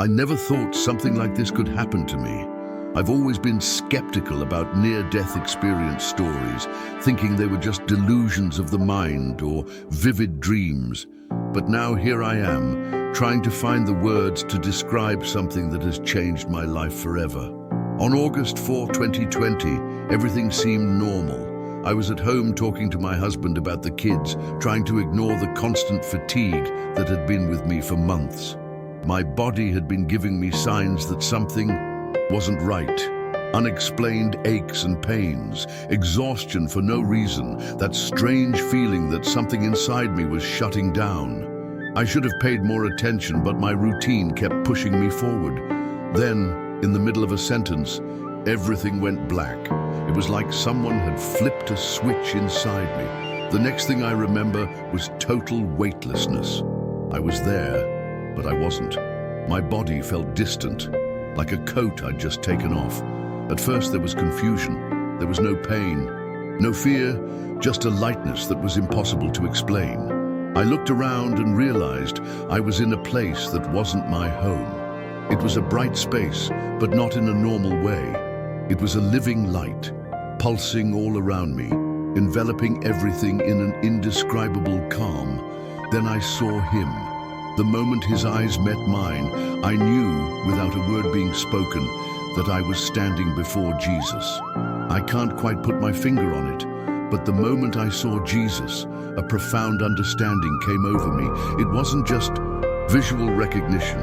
I never thought something like this could happen to me. I've always been skeptical about near-death experience stories, thinking they were just delusions of the mind or vivid dreams. But now here I am, trying to find the words to describe something that has changed my life forever. On August 4, 2020, everything seemed normal. I was at home talking to my husband about the kids, trying to ignore the constant fatigue that had been with me for months. My body had been giving me signs that something wasn't right. Unexplained aches and pains, exhaustion for no reason, that strange feeling that something inside me was shutting down. I should have paid more attention, but my routine kept pushing me forward. Then, in the middle of a sentence, everything went black. It was like someone had flipped a switch inside me. The next thing I remember was total weightlessness. I was there, but I wasn't. My body felt distant, like a coat I'd just taken off. At first there was confusion. There was no pain, no fear, just a lightness that was impossible to explain. I looked around and realized I was in a place that wasn't my home. It was a bright space, but not in a normal way. It was a living light, pulsing all around me, enveloping everything in an indescribable calm. Then I saw him. The moment his eyes met mine, I knew, without a word being spoken, that I was standing before Jesus. I can't quite put my finger on it, but the moment I saw Jesus, a profound understanding came over me. It wasn't just visual recognition.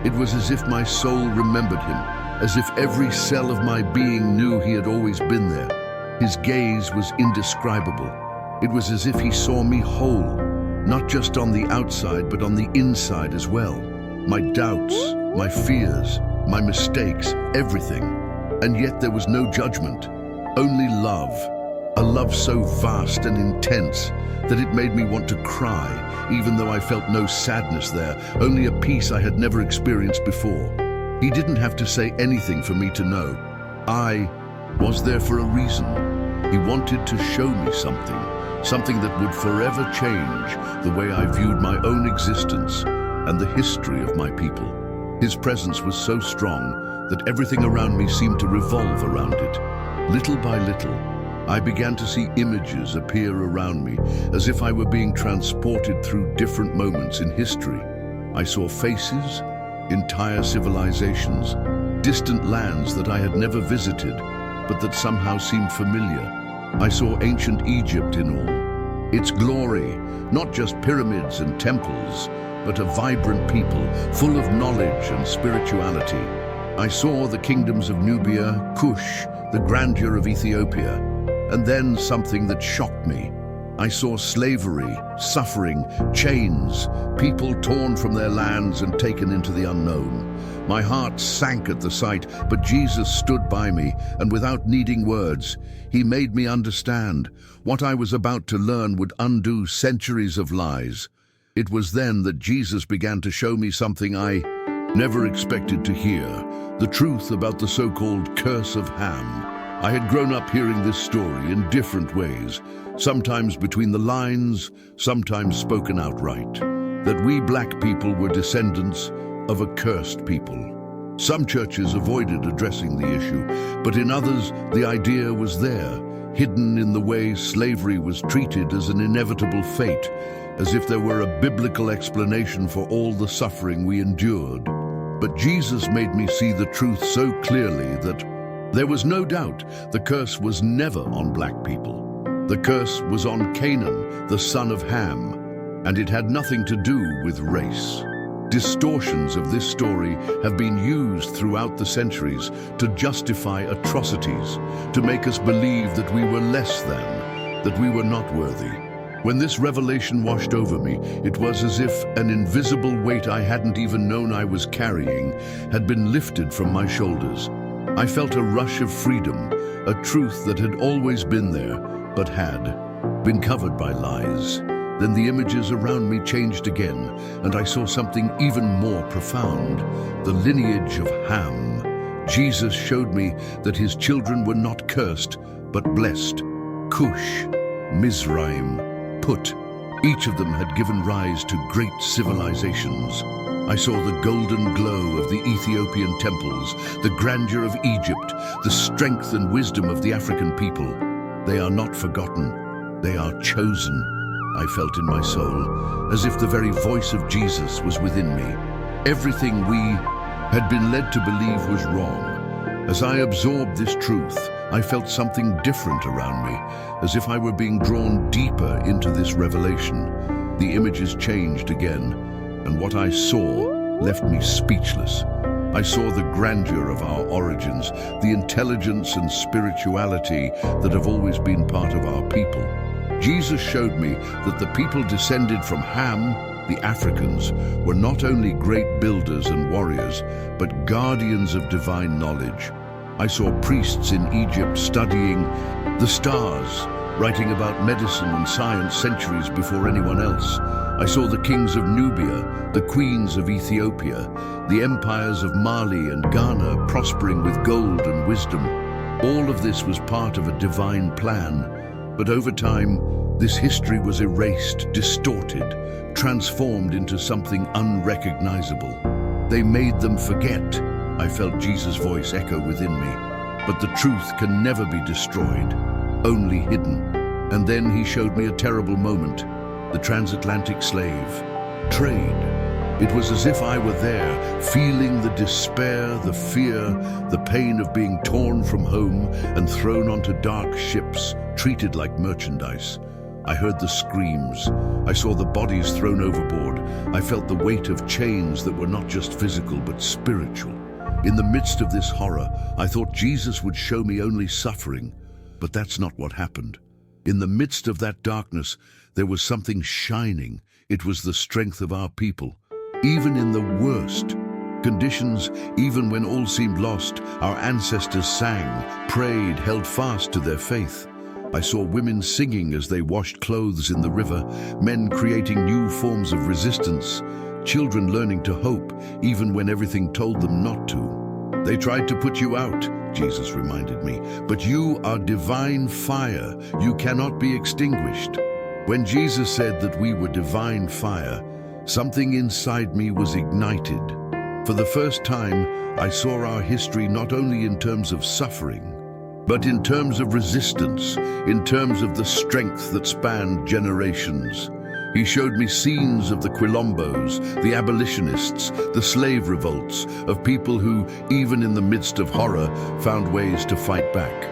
It was as if my soul remembered him, as if every cell of my being knew he had always been there. His gaze was indescribable. It was as if he saw me whole. Not just on the outside, but on the inside as well. My doubts, my fears, my mistakes, everything. And yet there was no judgment, only love. A love so vast and intense that it made me want to cry, even though I felt no sadness there, only a peace I had never experienced before. He didn't have to say anything for me to know. I was there for a reason. He wanted to show me something that would forever change the way I viewed my own existence and the history of my people. His presence was so strong that everything around me seemed to revolve around it. Little by little, I began to see images appear around me, as if I were being transported through different moments in history. I saw faces, entire civilizations, distant lands that I had never visited, but that somehow seemed familiar. I saw ancient Egypt in all. Its glory, not just pyramids and temples, but a vibrant people, full of knowledge and spirituality. I saw the kingdoms of Nubia, Kush, the grandeur of Ethiopia, and then something that shocked me. I saw slavery, suffering, chains, people torn from their lands and taken into the unknown. My heart sank at the sight, but Jesus stood by me, and without needing words, he made me understand. What I was about to learn would undo centuries of lies. It was then that Jesus began to show me something I never expected to hear, the truth about the so-called Curse of Ham. I had grown up hearing this story in different ways, sometimes between the lines, sometimes spoken outright, that we black people were descendants of a cursed people. Some churches avoided addressing the issue, but in others the idea was there, hidden in the way slavery was treated as an inevitable fate, as if there were a biblical explanation for all the suffering we endured. But Jesus made me see the truth so clearly that there was no doubt the curse was never on black people. The curse was on Canaan, the son of Ham, and it had nothing to do with race. Distortions of this story have been used throughout the centuries to justify atrocities, to make us believe that we were less than, that we were not worthy. When this revelation washed over me, it was as if an invisible weight I hadn't even known I was carrying had been lifted from my shoulders. I felt a rush of freedom, a truth that had always been there, but had been covered by lies. Then the images around me changed again, and I saw something even more profound, the lineage of Ham. Jesus showed me that his children were not cursed, but blessed. Kush, Mizraim, Put, each of them had given rise to great civilizations. I saw the golden glow of the Ethiopian temples, the grandeur of Egypt, the strength and wisdom of the African people. They are not forgotten, they are chosen, I felt in my soul, as if the very voice of Jesus was within me. Everything we had been led to believe was wrong. As I absorbed this truth, I felt something different around me, as if I were being drawn deeper into this revelation. The images changed again, and what I saw left me speechless. I saw the grandeur of our origins, the intelligence and spirituality that have always been part of our people. Jesus showed me that the people descended from Ham, the Africans, were not only great builders and warriors, but guardians of divine knowledge. I saw priests in Egypt studying the stars, writing about medicine and science centuries before anyone else. I saw the kings of Nubia, the queens of Ethiopia, the empires of Mali and Ghana prospering with gold and wisdom. All of this was part of a divine plan, but over time, this history was erased, distorted, transformed into something unrecognizable. They made them forget. I felt Jesus' voice echo within me. But the truth can never be destroyed, only hidden. And then he showed me a terrible moment, the transatlantic slave trade. It was as if I were there, feeling the despair, the fear, the pain of being torn from home and thrown onto dark ships, treated like merchandise. I heard the screams. I saw the bodies thrown overboard. I felt the weight of chains that were not just physical but spiritual. In the midst of this horror, I thought Jesus would show me only suffering, but that's not what happened. In the midst of that darkness, there was something shining. It was the strength of our people. Even in the worst conditions, even when all seemed lost, our ancestors sang, prayed, held fast to their faith. I saw women singing as they washed clothes in the river, men creating new forms of resistance, children learning to hope even when everything told them not to. They tried to put you out, Jesus reminded me, but you are divine fire. You cannot be extinguished. When Jesus said that we were divine fire, something inside me was ignited. For the first time, I saw our history not only in terms of suffering, but in terms of resistance, in terms of the strength that spanned generations. He showed me scenes of the Quilombos, the abolitionists, the slave revolts, of people who, even in the midst of horror, found ways to fight back.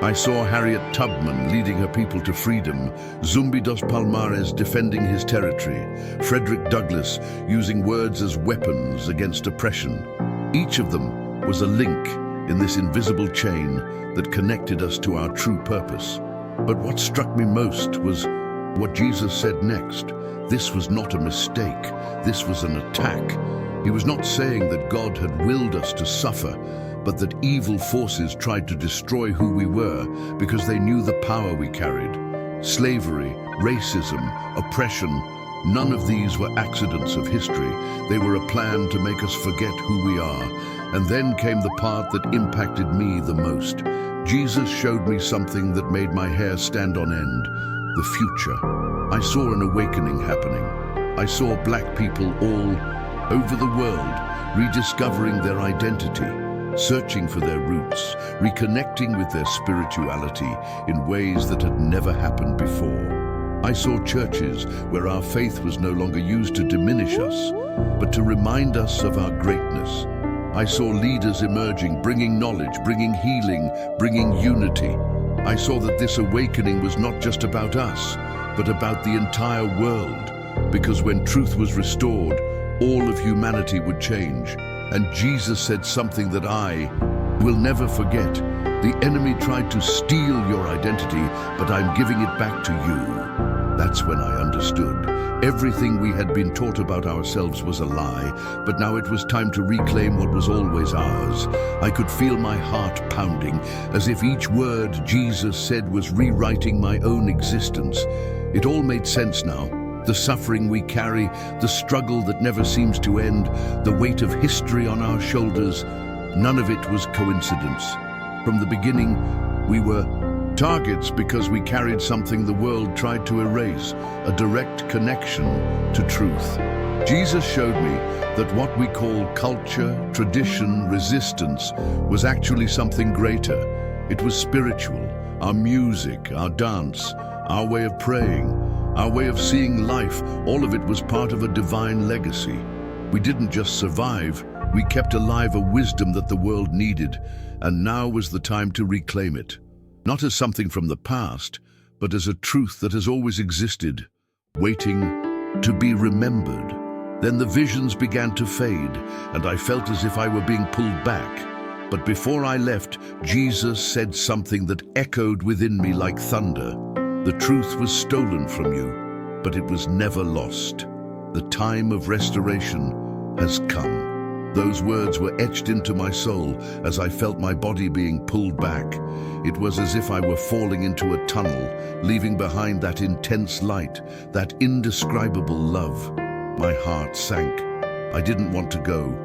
I saw Harriet Tubman leading her people to freedom, Zumbi dos Palmares defending his territory, Frederick Douglass using words as weapons against oppression. Each of them was a link in this invisible chain that connected us to our true purpose. But what struck me most was what Jesus said next. This was not a mistake. This was an attack. He was not saying that God had willed us to suffer, but that evil forces tried to destroy who we were because they knew the power we carried. Slavery, racism, oppression, none of these were accidents of history. They were a plan to make us forget who we are. And then came the part that impacted me the most. Jesus showed me something that made my hair stand on end. The future. I saw an awakening happening. I saw black people all over the world rediscovering their identity, searching for their roots, reconnecting with their spirituality in ways that had never happened before. I saw churches where our faith was no longer used to diminish us, but to remind us of our greatness. I saw leaders emerging, bringing knowledge, bringing healing, bringing unity. I saw that this awakening was not just about us, but about the entire world, because when truth was restored, all of humanity would change. And Jesus said something that I will never forget. The enemy tried to steal your identity, but I'm giving it back to you. That's when I understood. Everything we had been taught about ourselves was a lie, but now it was time to reclaim what was always ours. I could feel my heart pounding, as if each word Jesus said was rewriting my own existence. It all made sense now. The suffering we carry, the struggle that never seems to end, the weight of history on our shoulders, none of it was coincidence. From the beginning, we were targets because we carried something the world tried to erase, a direct connection to truth. Jesus showed me that what we call culture, tradition, resistance was actually something greater. It was spiritual, our music, our dance, our way of praying, our way of seeing life. All of it was part of a divine legacy. We didn't just survive, we kept alive a wisdom that the world needed, and now was the time to reclaim it. Not as something from the past, but as a truth that has always existed, waiting to be remembered. Then the visions began to fade, and I felt as if I were being pulled back. But before I left, Jesus said something that echoed within me like thunder. The truth was stolen from you, but it was never lost. The time of restoration has come. Those words were etched into my soul as I felt my body being pulled back. It was as if I were falling into a tunnel, leaving behind that intense light, that indescribable love. My heart sank. I didn't want to go.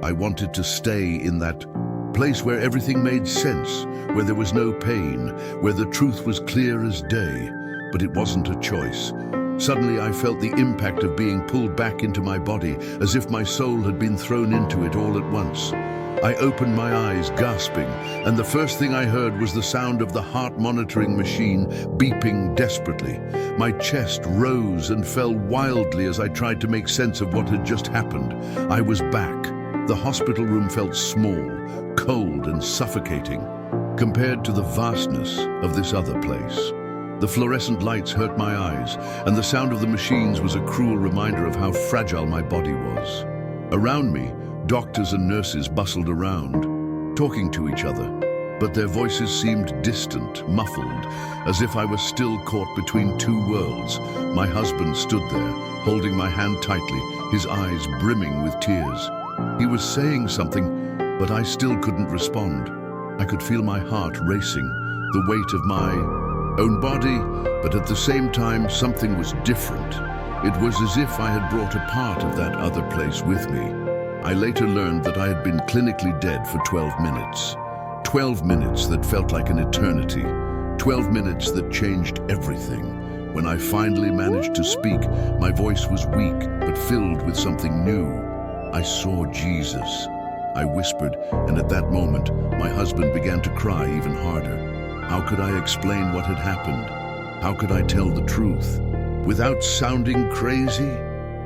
I wanted to stay in that place where everything made sense, where there was no pain, where the truth was clear as day. But it wasn't a choice. Suddenly I felt the impact of being pulled back into my body, as if my soul had been thrown into it all at once. I opened my eyes, gasping, and the first thing I heard was the sound of the heart-monitoring machine beeping desperately. My chest rose and fell wildly as I tried to make sense of what had just happened. I was back. The hospital room felt small, cold and suffocating, compared to the vastness of this other place. The fluorescent lights hurt my eyes, and the sound of the machines was a cruel reminder of how fragile my body was. Around me, doctors and nurses bustled around, talking to each other, but their voices seemed distant, muffled, as if I was still caught between two worlds. My husband stood there, holding my hand tightly, his eyes brimming with tears. He was saying something, but I still couldn't respond. I could feel my heart racing, the weight of my own body, but at the same time, something was different. It was as if I had brought a part of that other place with me. I later learned that I had been clinically dead for 12 minutes. 12 minutes that felt like an eternity. 12 minutes that changed everything. When I finally managed to speak, my voice was weak, but filled with something new. I saw Jesus. I whispered, and at that moment, my husband began to cry even harder. How could I explain what had happened? How could I tell the truth? Without sounding crazy?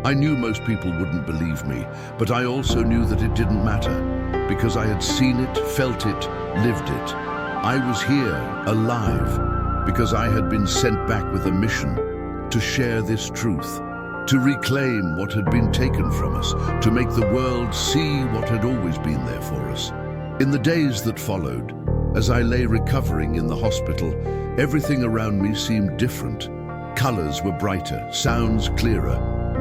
I knew most people wouldn't believe me, but I also knew that it didn't matter, because I had seen it, felt it, lived it. I was here, alive, because I had been sent back with a mission to share this truth, to reclaim what had been taken from us, to make the world see what had always been there for us. In the days that followed, as I lay recovering in the hospital, everything around me seemed different. Colors were brighter, sounds clearer,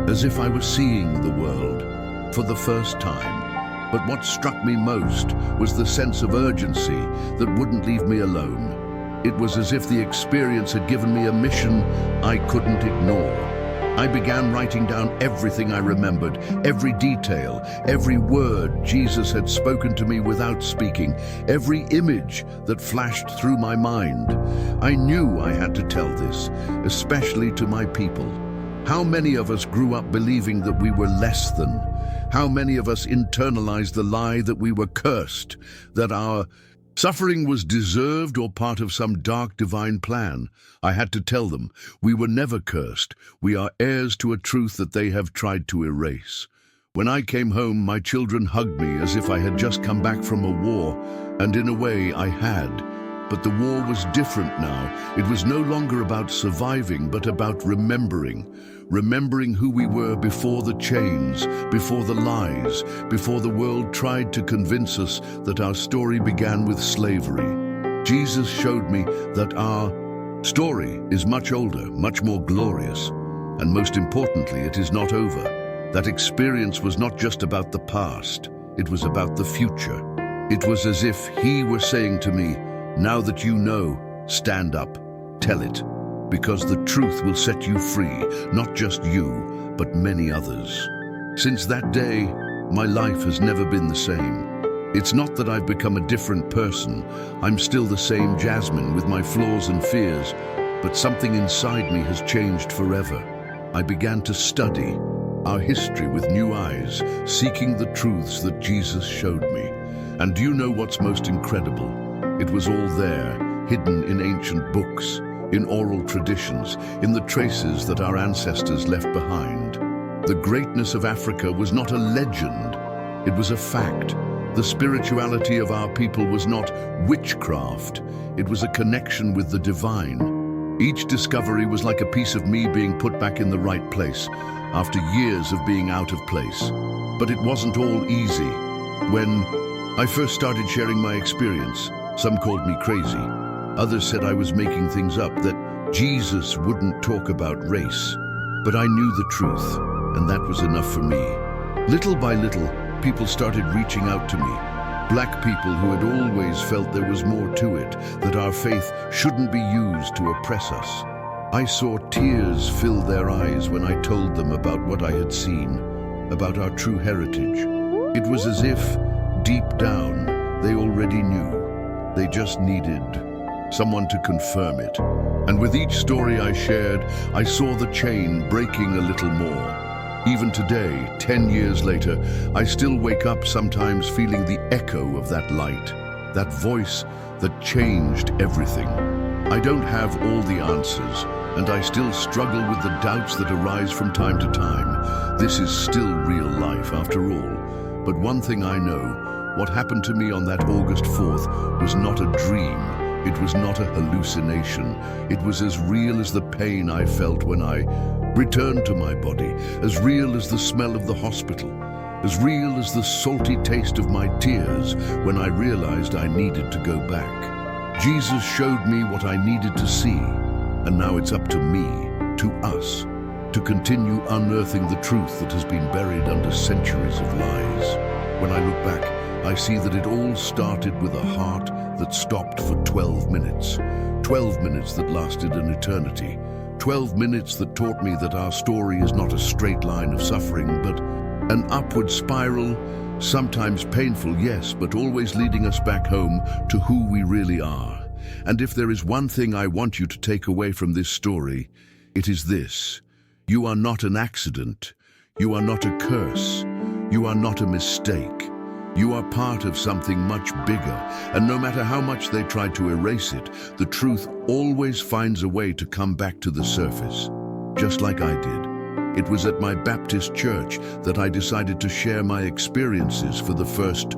as if I was seeing the world for the first time. But what struck me most was the sense of urgency that wouldn't leave me alone. It was as if the experience had given me a mission I couldn't ignore. I began writing down everything I remembered, every detail, every word Jesus had spoken to me without speaking, every image that flashed through my mind. I knew I had to tell this, especially to my people. How many of us grew up believing that we were less than? How many of us internalized the lie that we were cursed, that our suffering was deserved or part of some dark divine plan? I had to tell them, we were never cursed. We are heirs to a truth that they have tried to erase. When I came home, my children hugged me as if I had just come back from a war, and in a way I had. But the war was different now. It was no longer about surviving, but about remembering. Remembering who we were before the chains, before the lies, before the world tried to convince us that our story began with slavery. Jesus showed me that our story is much older, much more glorious, and most importantly, it is not over. That experience was not just about the past, it was about the future. It was as if he were saying to me, now that you know, stand up, tell it, because the truth will set you free, not just you, but many others. Since that day, my life has never been the same. It's not that I've become a different person. I'm still the same Jasmine with my flaws and fears, but something inside me has changed forever. I began to study, our history with new eyes, seeking the truths that Jesus showed me. And do you know what's most incredible? It was all there, hidden in ancient books, in oral traditions, in the traces that our ancestors left behind. The greatness of Africa was not a legend, it was a fact. The spirituality of our people was not witchcraft, it was a connection with the divine. Each discovery was like a piece of me being put back in the right place, after years of being out of place. But it wasn't all easy. When I first started sharing my experience, some called me crazy. Others said I was making things up, that Jesus wouldn't talk about race. But I knew the truth, and that was enough for me. Little by little, people started reaching out to me. Black people who had always felt there was more to it, that our faith shouldn't be used to oppress us. I saw tears fill their eyes when I told them about what I had seen, about our true heritage. It was as if, deep down, they already knew. They just needed someone to confirm it. And with each story I shared, I saw the chain breaking a little more. Even today, 10 years later, I still wake up sometimes feeling the echo of that light, that voice that changed everything. I don't have all the answers, and I still struggle with the doubts that arise from time to time. This is still real life, after all. But one thing I know, what happened to me on that August 4th was not a dream. It was not a hallucination. It was as real as the pain I felt when I returned to my body, as real as the smell of the hospital, as real as the salty taste of my tears when I realized I needed to go back. Jesus showed me what I needed to see, and now it's up to me, to us, to continue unearthing the truth that has been buried under centuries of lies. When I look back, I see that it all started with a heart that stopped for 12 minutes. 12 minutes that lasted an eternity. 12 minutes that taught me that our story is not a straight line of suffering, but an upward spiral, sometimes painful, yes, but always leading us back home to who we really are. And if there is one thing I want you to take away from this story, it is this. You are not an accident. You are not a curse. You are not a mistake. You are part of something much bigger, and no matter how much they try to erase it, the truth always finds a way to come back to the surface, just like I did. It was at my Baptist church that I decided to share my experiences for the first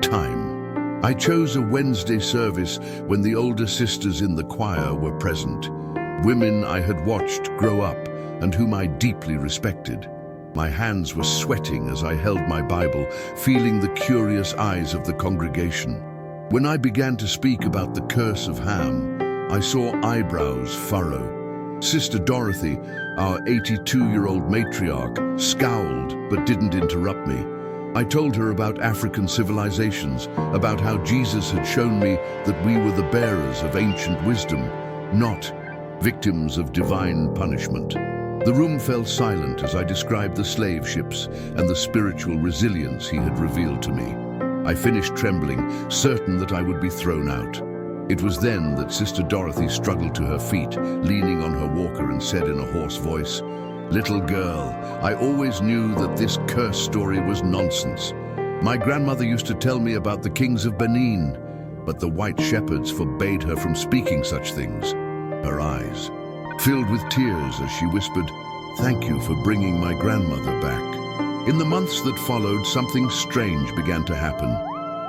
time. I chose a Wednesday service when the older sisters in the choir were present, women I had watched grow up and whom I deeply respected. My hands were sweating as I held my Bible, feeling the curious eyes of the congregation. When I began to speak about the curse of Ham, I saw eyebrows furrow. Sister Dorothy, our 82-year-old matriarch, scowled but didn't interrupt me. I told her about African civilizations, about how Jesus had shown me that we were the bearers of ancient wisdom, not victims of divine punishment. The room fell silent as I described the slave ships and the spiritual resilience he had revealed to me. I finished trembling, certain that I would be thrown out. It was then that Sister Dorothy struggled to her feet, leaning on her walker, and said in a hoarse voice, "Little girl, I always knew that this curse story was nonsense. My grandmother used to tell me about the kings of Benin, but the white shepherds forbade her from speaking such things." Her eyes filled with tears as she whispered, "Thank you for bringing my grandmother back." In the months that followed, something strange began to happen.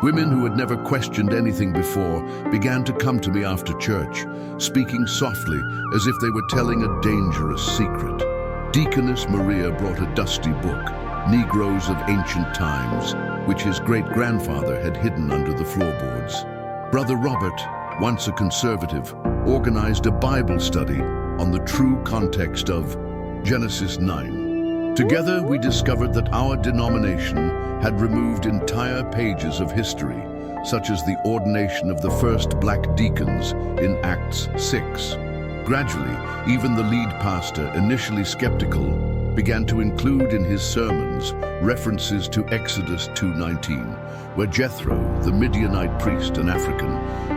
Women who had never questioned anything before began to come to me after church, speaking softly as if they were telling a dangerous secret. Deaconess Maria brought a dusty book, Negroes of Ancient Times, which his great-grandfather had hidden under the floorboards. Brother Robert, once a conservative, organized a Bible study on the true context of Genesis 9. Together, we discovered that our denomination had removed entire pages of history, such as the ordination of the first black deacons in Acts 6. Gradually, even the lead pastor, initially skeptical, began to include in his sermons references to Exodus 2:19, where Jethro, the Midianite priest, an African,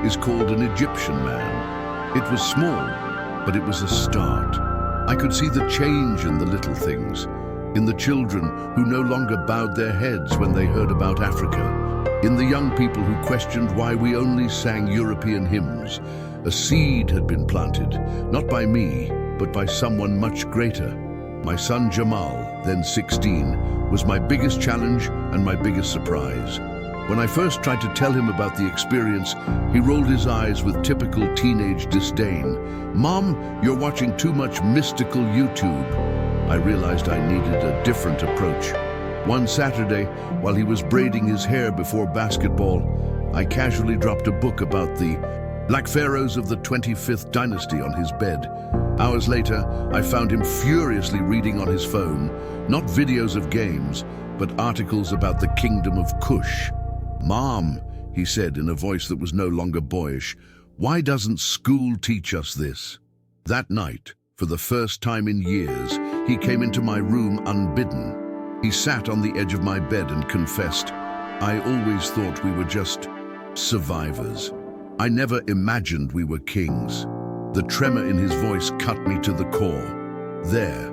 is called an Egyptian man. It was small, but it was a start. I could see the change in the little things. in the children who no longer bowed their heads when they heard about Africa, in the young people who questioned why we only sang European hymns. A seed had been planted, not by me, but by someone much greater. My son Jamal, then 16, was my biggest challenge and my biggest surprise. When I first tried to tell him about the experience, he rolled his eyes with typical teenage disdain. "Mom, you're watching too much mystical YouTube." I realized I needed a different approach. One Saturday, while he was braiding his hair before basketball, I casually dropped a book about the Black Pharaohs of the 25th dynasty on his bed. Hours later, I found him furiously reading on his phone, not videos of games, but articles about the kingdom of Kush. "Mom," he said in a voice that was no longer boyish, "why doesn't school teach us this?" That night, for the first time in years, he came into my room unbidden. He sat on the edge of my bed and confessed, "I always thought we were just survivors. I never imagined we were kings." The tremor in his voice cut me to the core. There,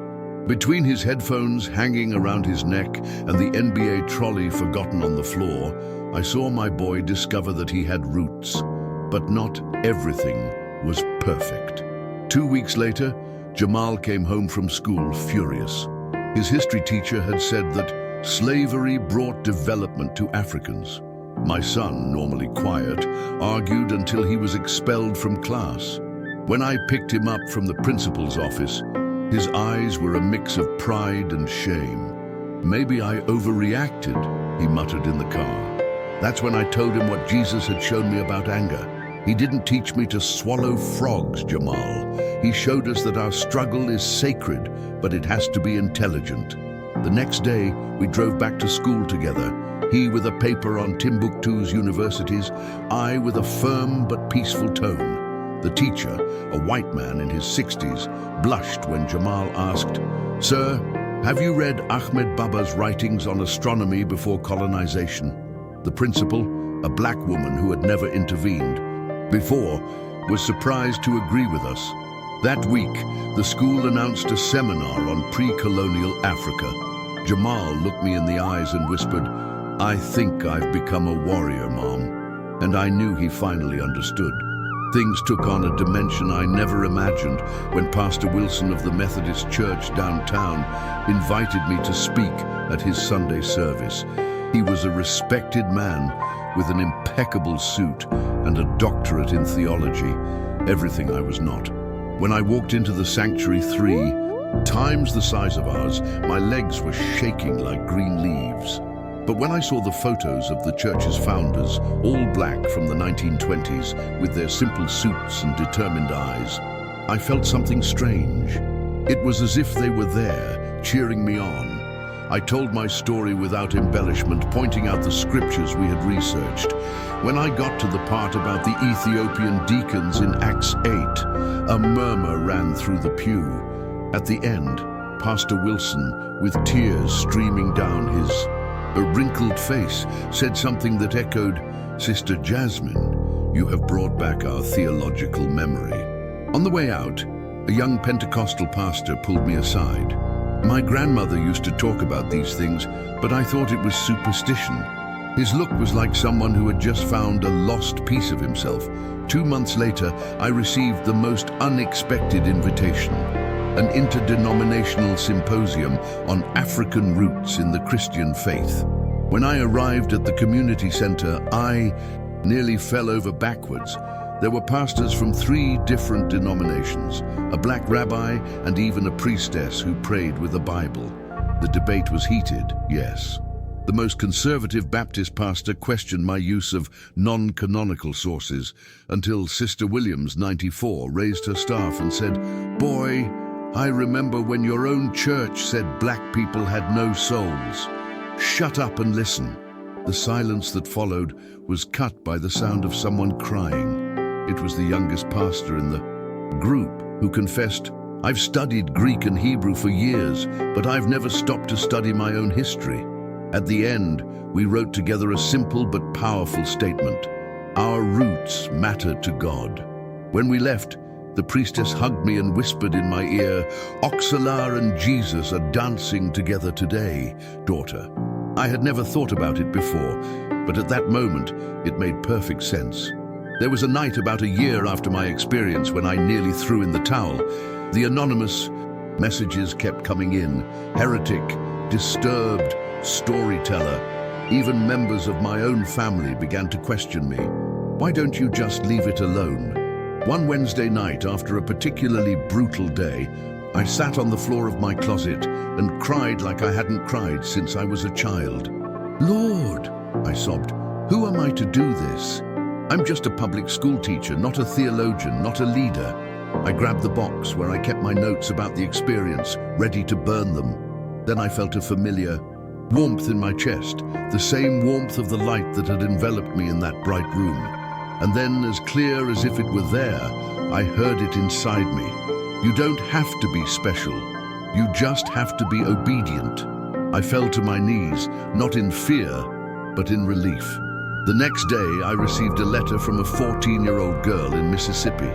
between his headphones hanging around his neck and the NBA trolley forgotten on the floor, I saw my boy discover that he had roots, but not everything was perfect. 2 weeks later, Jamal came home from school furious. His history teacher had said that slavery brought development to Africans. My son, normally quiet, argued until he was expelled from class. When I picked him up from the principal's office, his eyes were a mix of pride and shame. "Maybe I overreacted," he muttered in the car. That's when I told him what Jesus had shown me about anger. "He didn't teach me to swallow frogs, Jamal. He showed us that our struggle is sacred, but it has to be intelligent." The next day, we drove back to school together. He with a paper on Timbuktu's universities, I with a firm but peaceful tone. The teacher, a white man in his 60s, blushed when Jamal asked, "Sir, have you read Ahmed Baba's writings on astronomy before colonization?" The principal, a black woman who had never intervened before, was surprised to agree with us. That week, the school announced a seminar on pre-colonial Africa. Jamal looked me in the eyes and whispered, "I think I've become a warrior, Mom." And I knew he finally understood. Things took on a dimension I never imagined when Pastor Wilson of the Methodist Church downtown invited me to speak at his Sunday service. He was a respected man with an impeccable suit and a doctorate in theology, everything I was not. When I walked into the sanctuary 3 times the size of ours, my legs were shaking like green leaves. But when I saw the photos of the church's founders, all black from the 1920s, with their simple suits and determined eyes, I felt something strange. It was as if they were there, cheering me on. I told my story without embellishment, pointing out the scriptures we had researched. When I got to the part about the Ethiopian deacons in Acts 8, a murmur ran through the pew. At the end, Pastor Wilson, with tears streaming down his wrinkled face, said something that echoed, "Sister Jasmine, you have brought back our theological memory." On the way out, a young Pentecostal pastor pulled me aside. My grandmother used to talk about these things, but I thought it was superstition. His look was like someone who had just found a lost piece of himself. 2 months later, I received the most unexpected invitation, an interdenominational symposium on African roots in the Christian faith. When I arrived at the community center, I nearly fell over backwards. There were pastors from 3 different denominations, a black rabbi and even a priestess who prayed with a Bible. The debate was heated, yes. The most conservative Baptist pastor questioned my use of non-canonical sources until Sister Williams, 94, raised her staff and said, "Boy, I remember when your own church said black people had no souls. Shut up and listen." The silence that followed was cut by the sound of someone crying. It was the youngest pastor in the group who confessed, "I've studied Greek and Hebrew for years, but I've never stopped to study my own history." At the end, we wrote together a simple but powerful statement. Our roots matter to God. When we left, The priestess hugged me and whispered in my ear, "Oxalar and Jesus are dancing together today, daughter." I had never thought about it before, but at that moment, it made perfect sense. There was a night about a year after my experience when I nearly threw in the towel. The anonymous messages kept coming in: heretic, disturbed, storyteller. Even members of my own family began to question me. Why don't you just leave it alone? One Wednesday night, after a particularly brutal day, I sat on the floor of my closet and cried like I hadn't cried since I was a child. "Lord," I sobbed, "who am I to do this? I'm just a public school teacher, not a theologian, not a leader." I grabbed the box where I kept my notes about the experience, ready to burn them. Then I felt a familiar warmth in my chest, the same warmth of the light that had enveloped me in that bright room. And then, as clear as if it were there, I heard it inside me. You don't have to be special. You just have to be obedient. I fell to my knees, not in fear, but in relief. The next day, I received a letter from a 14-year-old girl in Mississippi.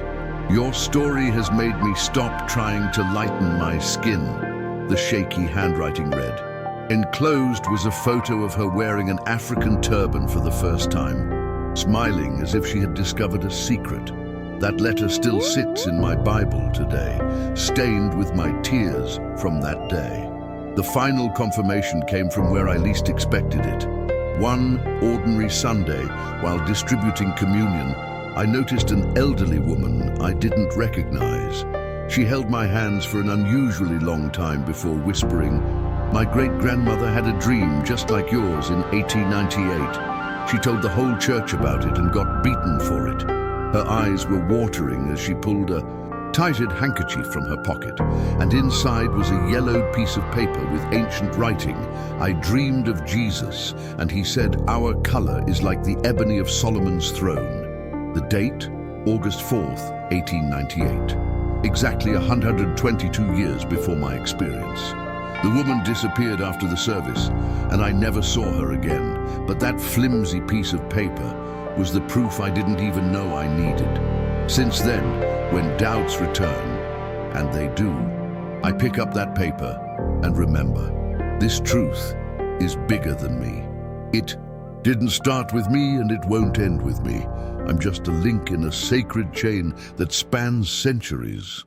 "Your story has made me stop trying to lighten my skin," the shaky handwriting read. Enclosed was a photo of her wearing an African turban for the first time, smiling as if she had discovered a secret. That letter still sits in my Bible today, stained with my tears from that day. The final confirmation came from where I least expected it. One ordinary Sunday, while distributing communion, I noticed an elderly woman I didn't recognize. She held my hands for an unusually long time before whispering, "My great-grandmother had a dream just like yours in 1898. She told the whole church about it and got beaten for it." Her eyes were watering as she pulled a tighted handkerchief from her pocket, and inside was a yellowed piece of paper with ancient writing. "I dreamed of Jesus, and he said our color is like the ebony of Solomon's throne." The date, August 4th, 1898. Exactly 122 years before my experience. The woman disappeared after the service, and I never saw her again. But that flimsy piece of paper was the proof I didn't even know I needed. Since then, when doubts return, and they do, I pick up that paper and remember, this truth is bigger than me. It didn't start with me, and it won't end with me. I'm just a link in a sacred chain that spans centuries.